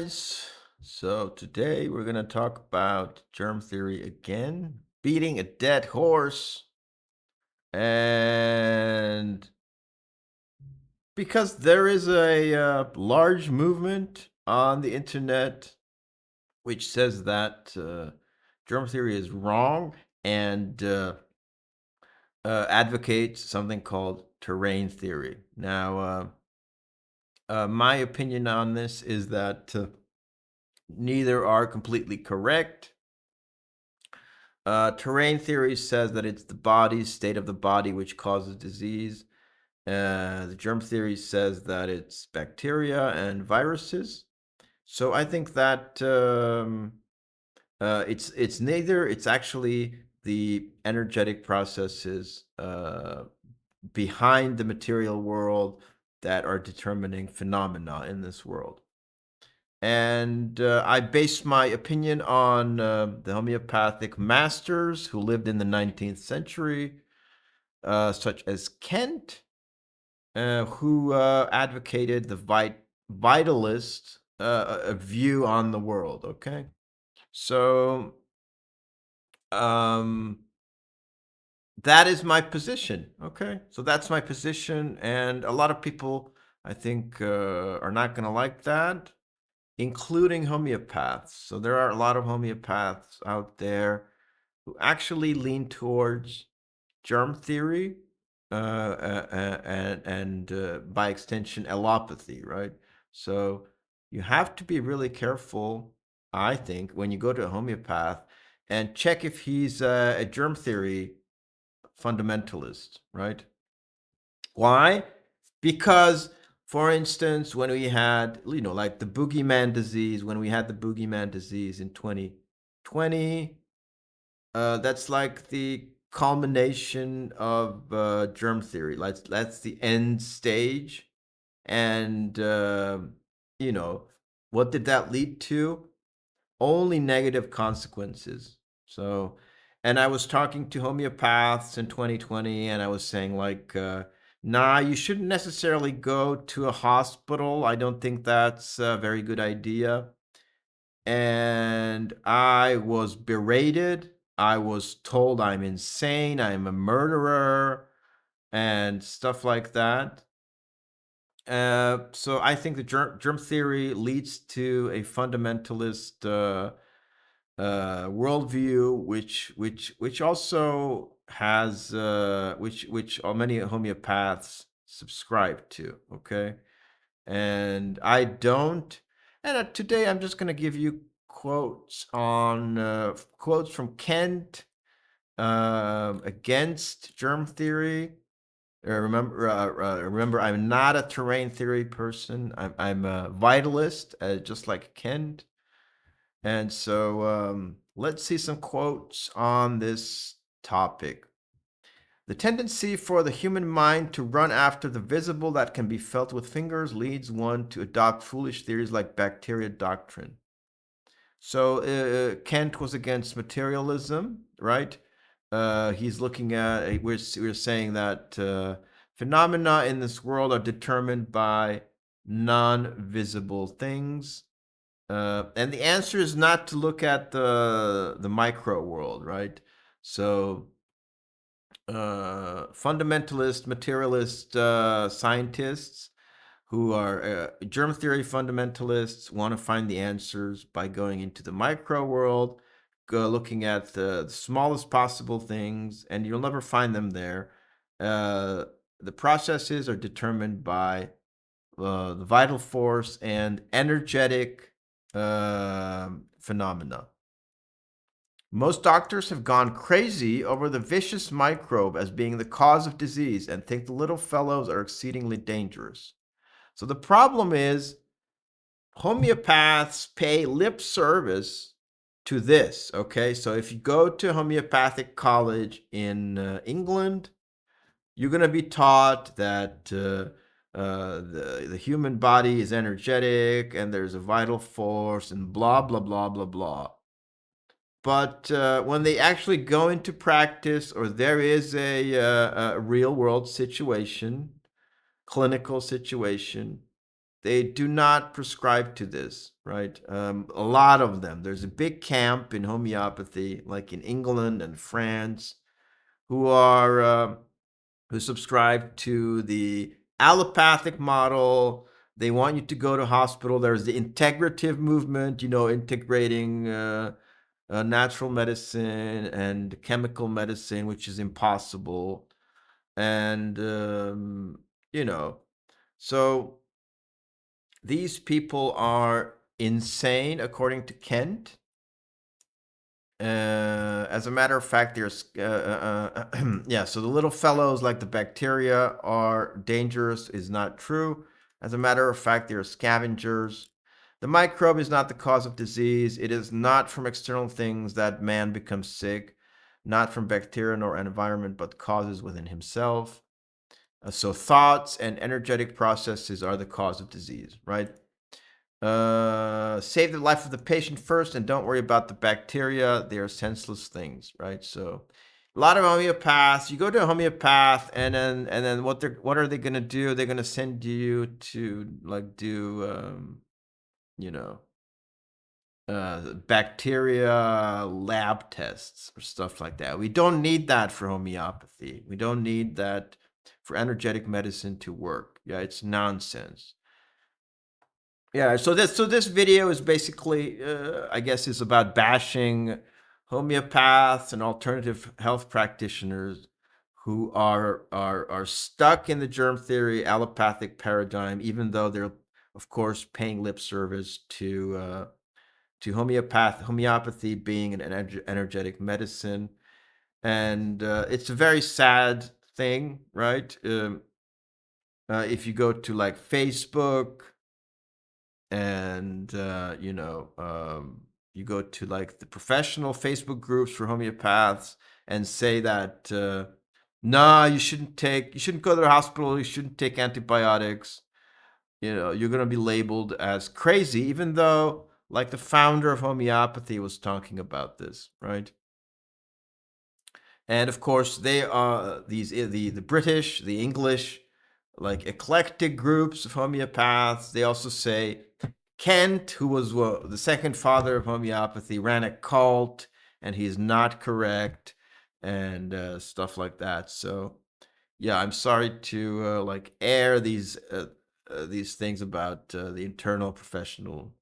guys. So today we're going to talk about germ theory again, beating a dead horse. And because there is a large movement on the internet which says that germ theory is wrong and advocates something called terrain theory. Now, my opinion on this is that neither are completely correct. Terrain theory says that it's the body's state of the body which causes disease. The germ theory says that it's bacteria and viruses. So I think that it's neither. It's actually the energetic processes behind the material world that are determining phenomena in this world. And I base my opinion on the homeopathic masters who lived in the 19th century, such as Kent, who advocated the vitalist view on the world. Okay, so um, that is my position. Okay, so that's my position, and a lot of people, I think, are not going to like that, including homeopaths. So there are a lot of homeopaths out there who actually lean towards germ theory and by extension allopathy, right? So you have to be really careful, I think, when you go to a homeopath and check if he's a germ theory fundamentalist, right? Why? Because, for instance, when we had, like the boogeyman disease, when we had the boogeyman disease in 2020, that's like the culmination of germ theory. That's the end stage. And, you know, what did that lead to? Only negative consequences. So, and I was talking to homeopaths in 2020, and I was saying, like, nah, you shouldn't necessarily go to a hospital. I don't think that's a very good idea. And I was berated. I was told I'm insane, I'm a murderer, and stuff like that. So I think the germ theory leads to a fundamentalist worldview, which also has which many homeopaths subscribe to. Okay, and I don't. And today I'm just going to give you quotes from Kent against germ theory. Remember, I'm not a terrain theory person. I'm a vitalist, just like Kent. And so let's see some quotes on this topic. The tendency for the human mind to run after the visible that can be felt with fingers leads one to adopt foolish theories like bacteria doctrine. So Kent was against materialism, right? He's looking at, we're saying that phenomena in this world are determined by non-visible things. And the answer is not to look at the micro world, right? So fundamentalist, materialist scientists who are germ theory fundamentalists want to find the answers by going into the micro world, looking at the smallest possible things, and you'll never find them there. The processes are determined by the vital force and energetic phenomena. Most doctors have gone crazy over the vicious microbe as being the cause of disease and think the little fellows are exceedingly dangerous. So the problem is homeopaths pay lip service to this. Okay, so if you go to homeopathic college in England, you're going to be taught that the human body is energetic and there's a vital force and blah blah blah blah blah. But when they actually go into practice, or there is a real world situation, clinical situation, they do not prescribe to this, right? A lot of them. There's a big camp in homeopathy, like in England and France, who are who subscribe to the allopathic model. They want you to go to hospital. There's the integrative movement, integrating natural medicine and chemical medicine, which is impossible. And, you know, so these people are insane, according to Kent. As a matter of fact, there's yeah. So the little fellows like the bacteria are dangerous is not true. As a matter of fact, they're scavengers. The microbe is not the cause of disease. It is not from external things that man becomes sick, not from bacteria nor environment, but causes within himself. So thoughts and energetic processes are the cause of disease, right? Save the life of the patient first and don't worry about the bacteria. They are senseless things, right? So a lot of homeopaths, you go to a homeopath and then what are they going to do? They're going to send you to like do you know bacteria lab tests or stuff like that. We don't need that for homeopathy. We don't need that for energetic medicine to work. Yeah, it's nonsense. Yeah, so this video is basically, I guess, is about bashing homeopaths and alternative health practitioners who are stuck in the germ theory allopathic paradigm, even though they're, of course, paying lip service to homeopathy being an energetic medicine, and it's a very sad thing, right? If you go to like Facebook and you go to like the professional Facebook groups for homeopaths and say that nah, you shouldn't go to the hospital, you shouldn't take antibiotics, you're going to be labeled as crazy, even though like the founder of homeopathy was talking about this, right? And of course, they are the British, the English, like eclectic groups of homeopaths. They also say Kent, who was the second father of homeopathy, ran a cult, and he's not correct, and stuff like that. So, yeah, I'm sorry to like air these things about the internal professional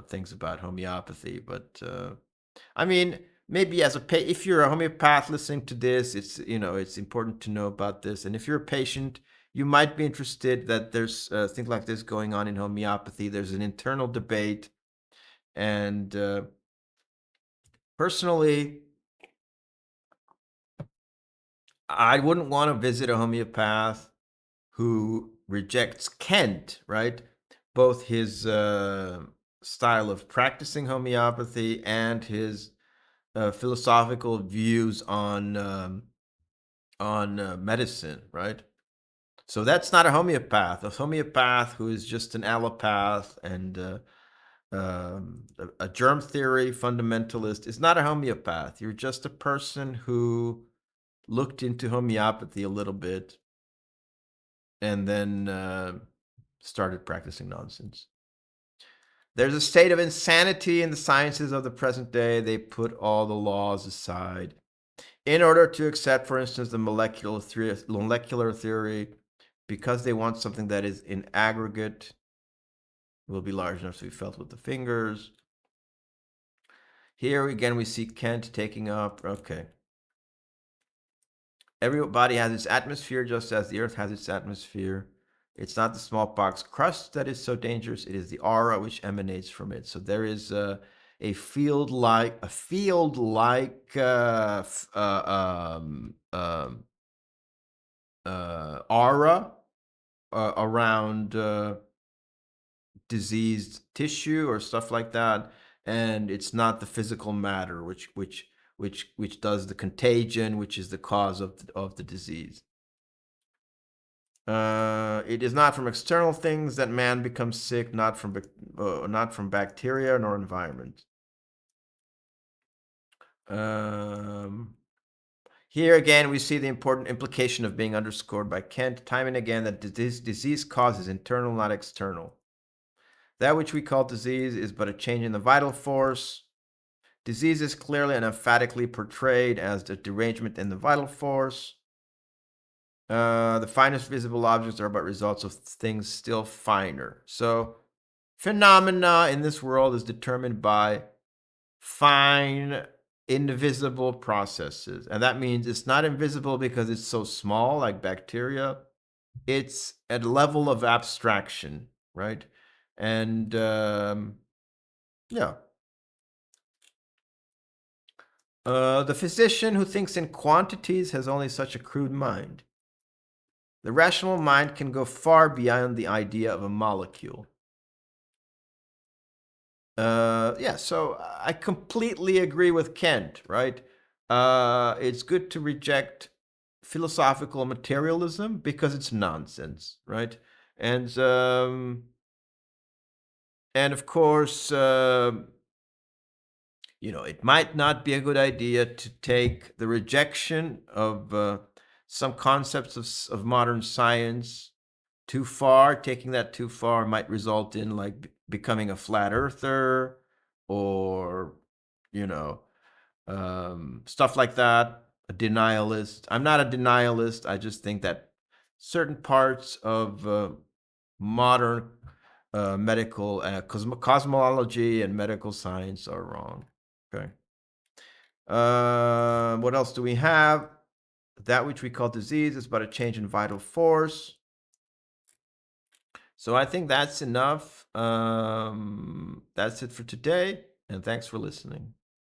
things about homeopathy, but I mean, maybe if you're a homeopath listening to this, it's important to know about this. And if you're a patient, you might be interested that there's things like this going on in homeopathy. There's an internal debate, and personally, I wouldn't want to visit a homeopath who rejects Kent, right? Both his style of practicing homeopathy and his philosophical views on medicine, right? So that's not a homeopath. A homeopath who is just an allopath and a germ theory fundamentalist is not a homeopath. You're just a person who looked into homeopathy a little bit and then started practicing nonsense. There's a state of insanity in the sciences of the present day. They put all the laws aside in order to accept, for instance, the molecular theory, because they want something that is in aggregate, will be large enough to be felt with the fingers. Here again, we see Kent taking up. Okay. Every body has its atmosphere, just as the Earth has its atmosphere. It's not the smallpox crust that is so dangerous; it is the aura which emanates from it. So there is a field-like aura around diseased tissue or stuff like that, and it's not the physical matter which does the contagion, which is the cause of the disease. It is not from external things that man becomes sick, not from bacteria nor environment. Um, Here again, we see the important implication of being underscored by Kant time and again that disease cause is internal, not external. That which we call disease is but a change in the vital force. Disease is clearly and emphatically portrayed as the derangement in the vital force. The finest visible objects are but results of things still finer. So, phenomena in this world is determined by fine, invisible processes. And that means it's not invisible because it's so small, like bacteria. It's at a level of abstraction, right? And yeah. The physician who thinks in quantities has only such a crude mind. The rational mind can go far beyond the idea of a molecule. Yeah, so I completely agree with Kent, right? It's good to reject philosophical materialism because it's nonsense, right? And and of course, it might not be a good idea to take the rejection of some concepts of modern science too far. Taking that too far might result in like becoming a flat earther or, you know, stuff like that. A denialist. I'm not a denialist. I just think that certain parts of modern medical cosmology and medical science are wrong. Okay. What else do we have? That which we call disease is but a change in vital force. So I think that's enough. That's it for today, and thanks for listening.